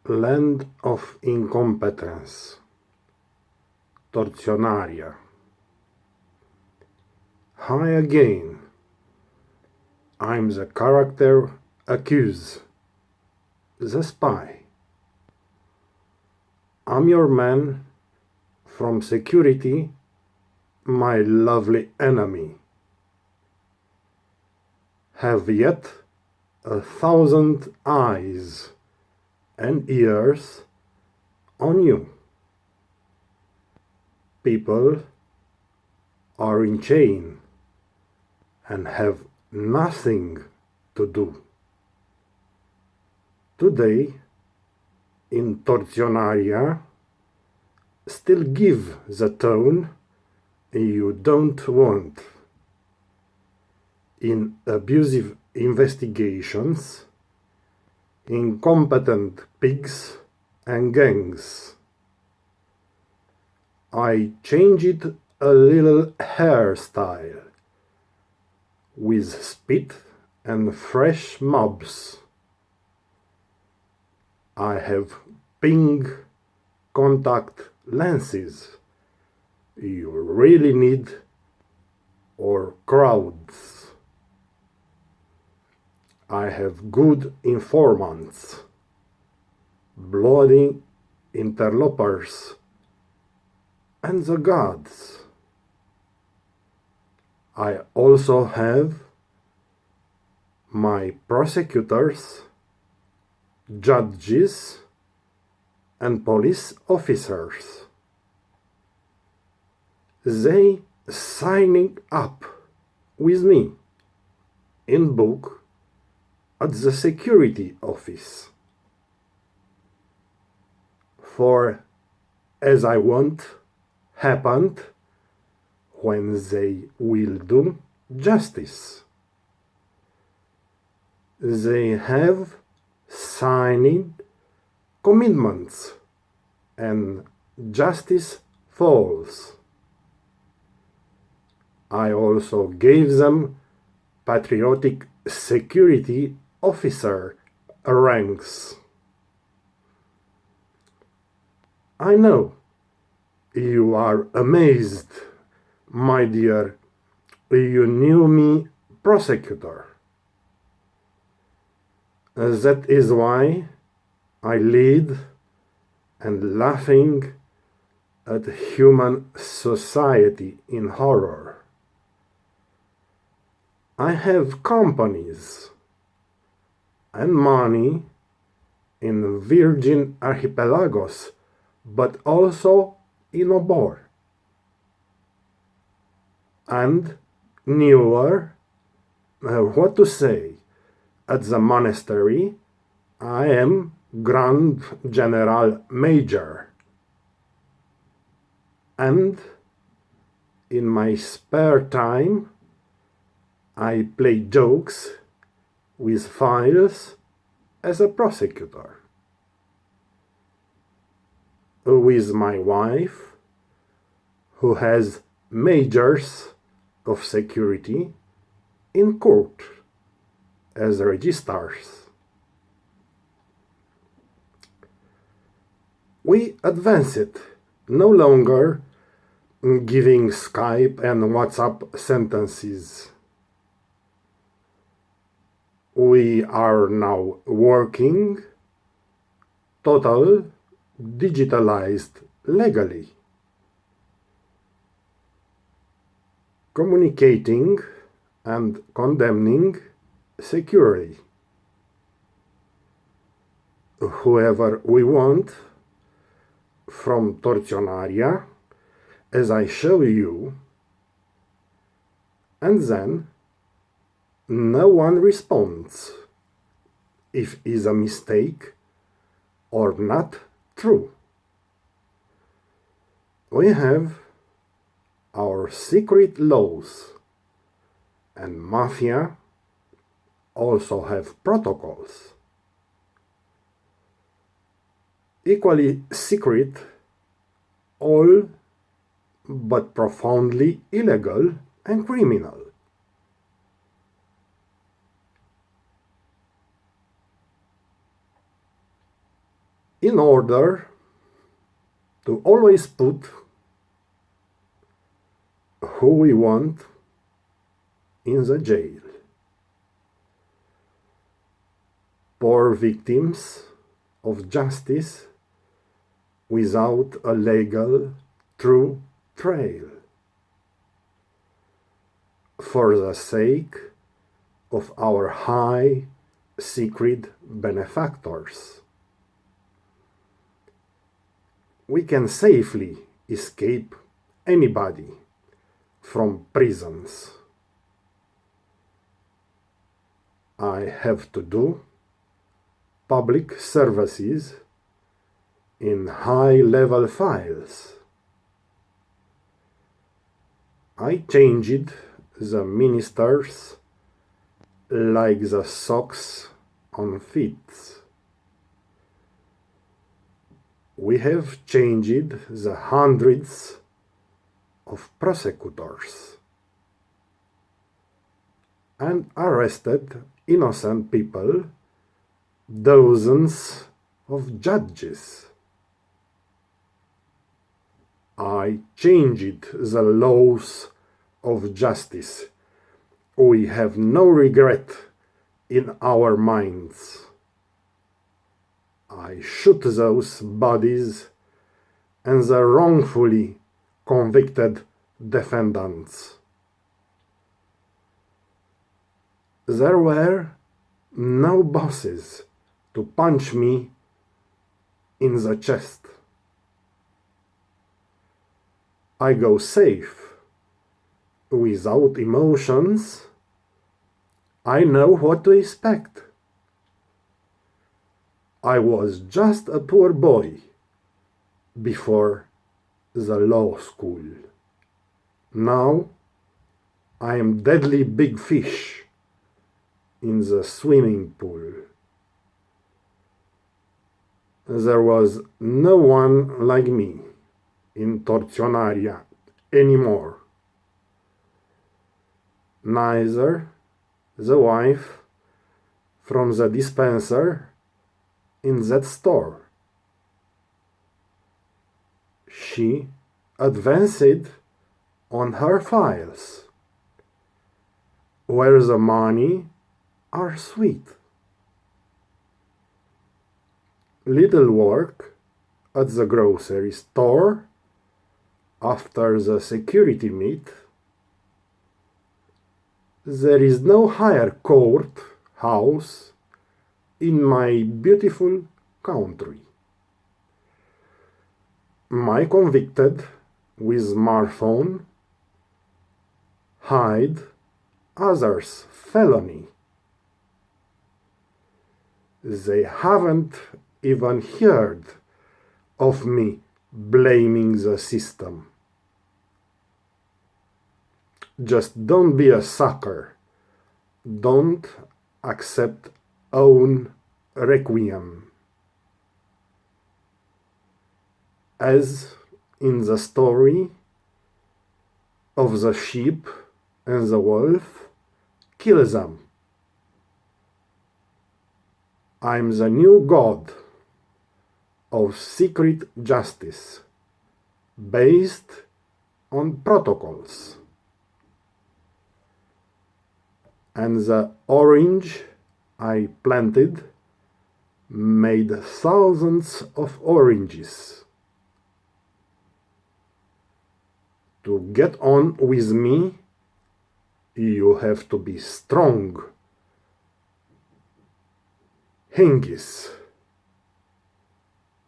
Land of Incompetence, Tortionaria. Hi again. I'm the character accused, the spy. I'm your man from security, my lovely enemy. Have yet 1,000 eyes and ears on you. People are in chain and have nothing to do. Today, in Tortionaria, still give the tone you don't want. In abusive investigations, incompetent pigs and gangs. I changed a little hairstyle with spit and fresh mobs. I have pink contact lenses you really need, or crowds. I have good informants, bloody interlopers, and the gods. I also have my prosecutors, judges, and police officers. They signing up with me in book at the security office. For as I want happened when they will do justice. They have signed commitments and justice falls. I also gave them patriotic security officer ranks. I know you are amazed, my dear. You knew me, prosecutor. That is why I lead and laughing at human society in horror. I have companies and money in Virgin Archipelagos, but also in Obor. And newer, what to say, at the monastery, I am Grand General Major. And in my spare time, I play jokes with files as a prosecutor. With my wife, who has majors of security in court as registrars. We advance it, no longer giving Skype and WhatsApp sentences. We are now working total digitalized legally. Communicating and condemning securely. Whoever we want from Tortionaria, as I show you, and then no one responds if is a mistake or not true. We have our secret laws, and mafia also have protocols. Equally secret, all but profoundly illegal and criminal. in order to always put who we want in the jail. Poor victims of justice without a legal true trail, for the sake of our high secret benefactors. We can safely escape anybody from prisons. I have to do public services in high-level files. I changed the ministers like the socks on feet. We have changed the hundreds of prosecutors and arrested innocent people, dozens of judges. I changed the laws of justice. We have no regret in our minds. I shoot those bodies and the wrongfully convicted defendants. There were no bosses to punch me in the chest. I go safe, without emotions. I know what to expect. I was just a poor boy before the law school. Now I am deadly big fish in the swimming pool. There was no one like me in Tortionaria anymore. Neither the wife from the dispenser in that store. She advanced on her files, where the money are sweet. Little work at the grocery store after the security meet. There is no higher court house in my beautiful country. My convicted with smartphone hide others' felony. They haven't even heard of me blaming the system. Just don't be a sucker. Don't accept own requiem. As in the story of the sheep and the wolf, kill them. I'm the new god of secret justice, based on protocols. And the orange I planted made thousands of oranges. To get on with me, you have to be strong. Hingis.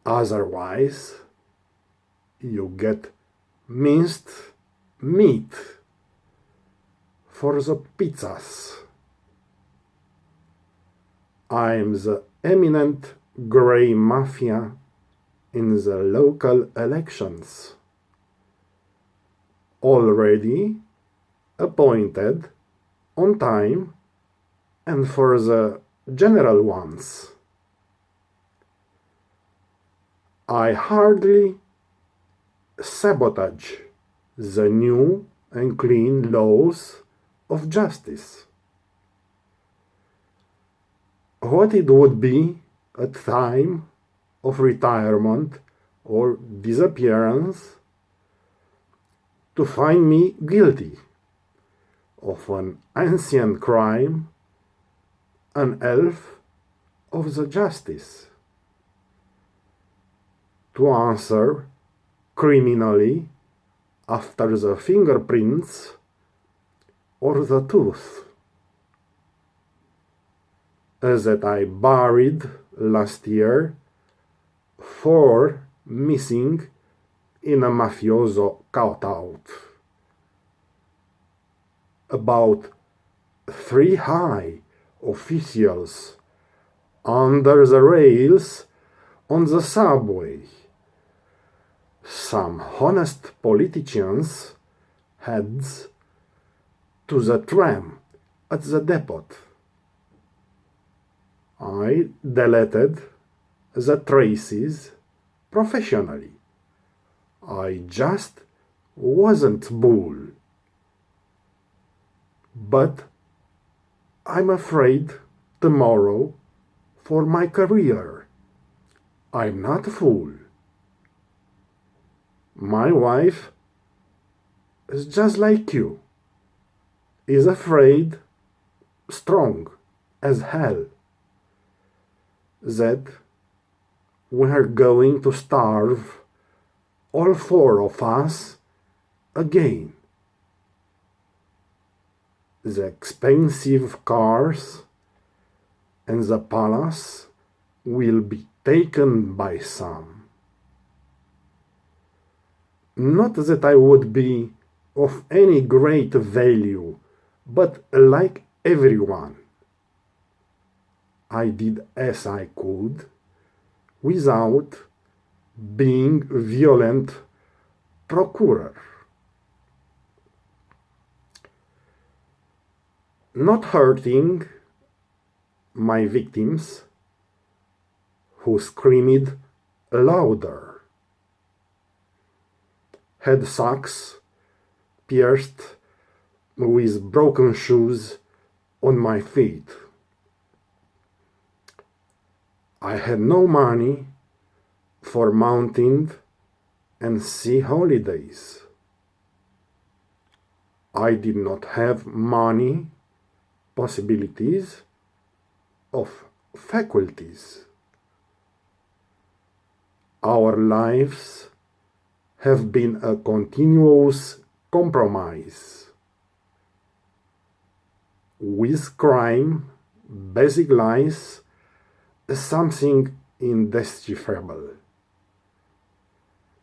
Otherwise, you get minced meat for the pizzas. I'm the eminent grey mafia in the local elections. Already appointed on time and for the general ones. I hardly sabotage the new and clean laws of justice. What it would be a time of retirement or disappearance to find me guilty of an ancient crime, an elf of the justice, to answer criminally after the fingerprints or the tooth, that I buried last year 4 missing in a mafioso cutout. About 3 high officials under the rails on the subway. Some honest politicians' heads to the tram at the depot. I deleted the traces professionally. I just wasn't bull. But I'm afraid tomorrow for my career. I'm not a fool. My wife is just like you, is afraid, strong as hell, that we're going to starve, all 4 of us, again. The expensive cars and the palace will be taken by some. Not that I would be of any great value, but like everyone, I did as I could without being violent procurer. Not hurting my victims who screamed louder, had socks pierced with broken shoes on my feet. I had no money for mountain and sea holidays. I did not have money, possibilities of faculties. Our lives have been a continuous compromise with crime, basic lies, something indecipherable.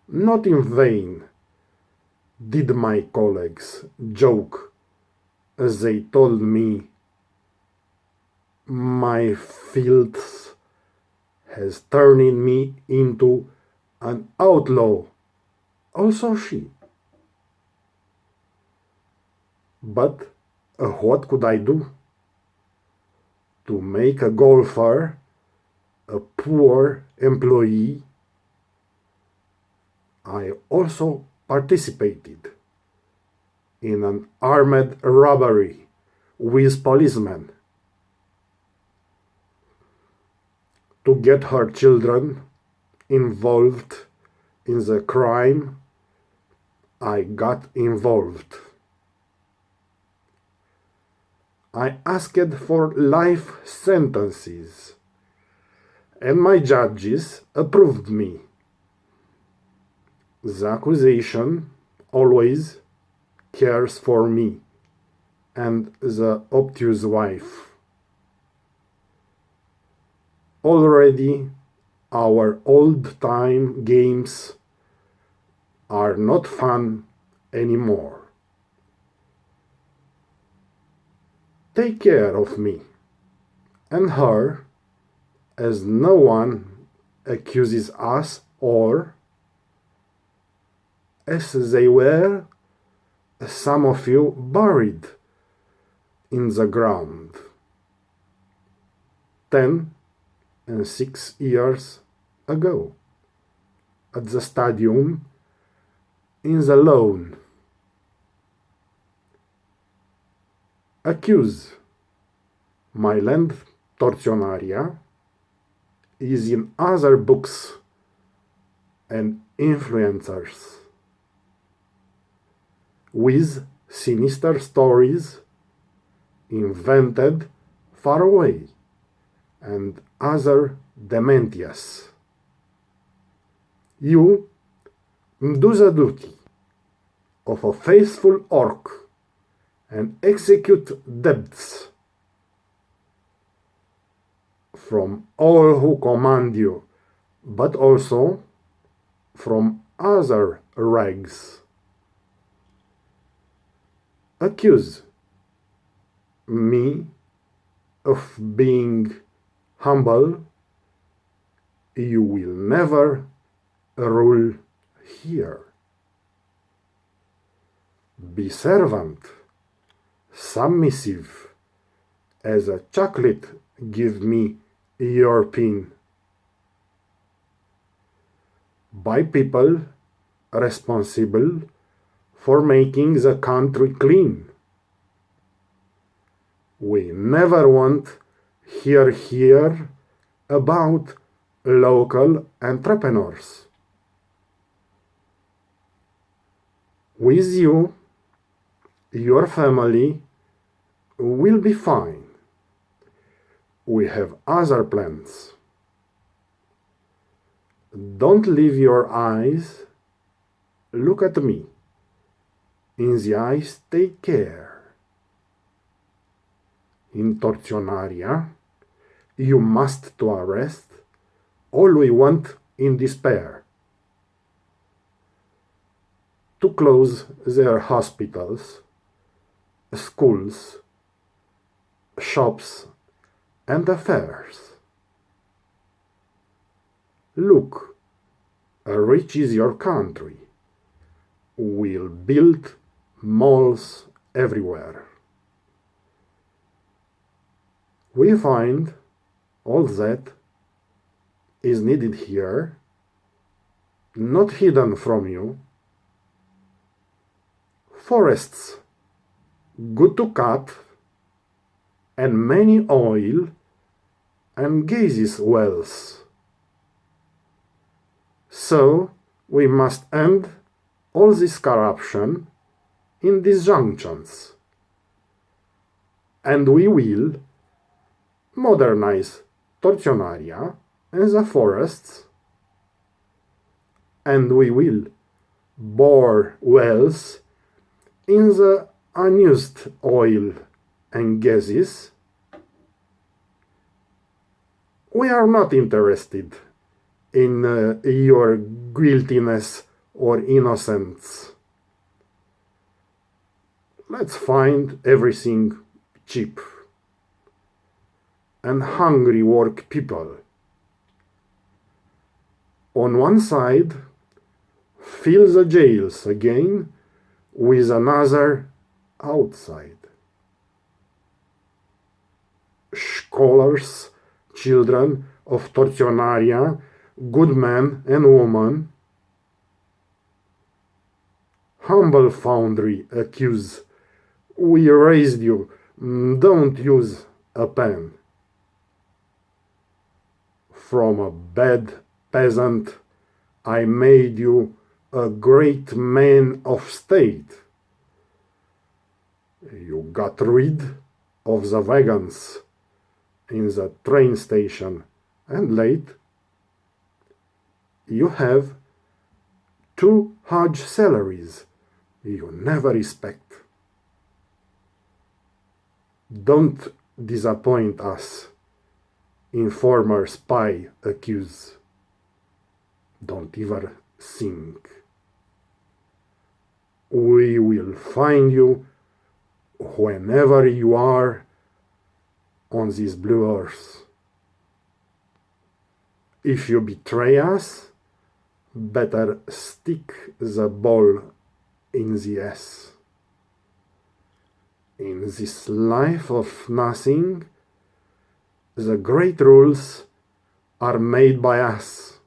Not in vain did my colleagues joke as they told me my filth has turned me into an outlaw, also she. But what could I do? To make a golfer a poor employee, I also participated in an armed robbery with policemen to get her children involved in the crime. I got involved. I asked for life sentences, and my judges approved me. The accusation always cares for me and the obtuse wife. Already our old-time games are not fun anymore. Take care of me and her, as no one accuses us, or, as they were, some of you buried in the ground 10 and 6 years ago at the stadium in the lawn. Accuse my land Tortionaria is in other books and influencers, with sinister stories invented far away and other dementias. You do the duty of a faithful orc and execute debts from all who command you, but also from other rags. Accuse me of being humble. You will never rule here. Be servant, submissive, as a chocolate give me your pin. By people responsible for making the country clean. We never want hear about local entrepreneurs. With you, your family will be fine. We have other plans. Don't leave your eyes. Look at me. In the eyes, take care. In Tortionaria, you must to arrest all we want in despair. To close their hospitals, schools, shops, and affairs. Look, rich is your country. We'll build malls everywhere. We find all that is needed here, not hidden from you. Forests, good to cut, and many oil and gases wells. So we must end all this corruption in disjunctions, and we will modernize Tortionaria and the forests, and we will bore wells in the unused oil and gases. We are not interested in your guiltiness or innocence. Let's find everything cheap and hungry work people. On one side, fill the jails again with another outside. Scholars, children of Tortionaria, good men and women, humble foundry accuse, we raised you, don't use a pen. From a bad peasant, I made you a great man of state. You got rid of the wagons in the train station, and late you have 2 huge salaries you never respect. Don't disappoint us, informer spy accuse. Don't ever think. We will find you whenever you are on this blue earth. If you betray us, better stick the ball in the ass. In this life of nothing, the great rules are made by us.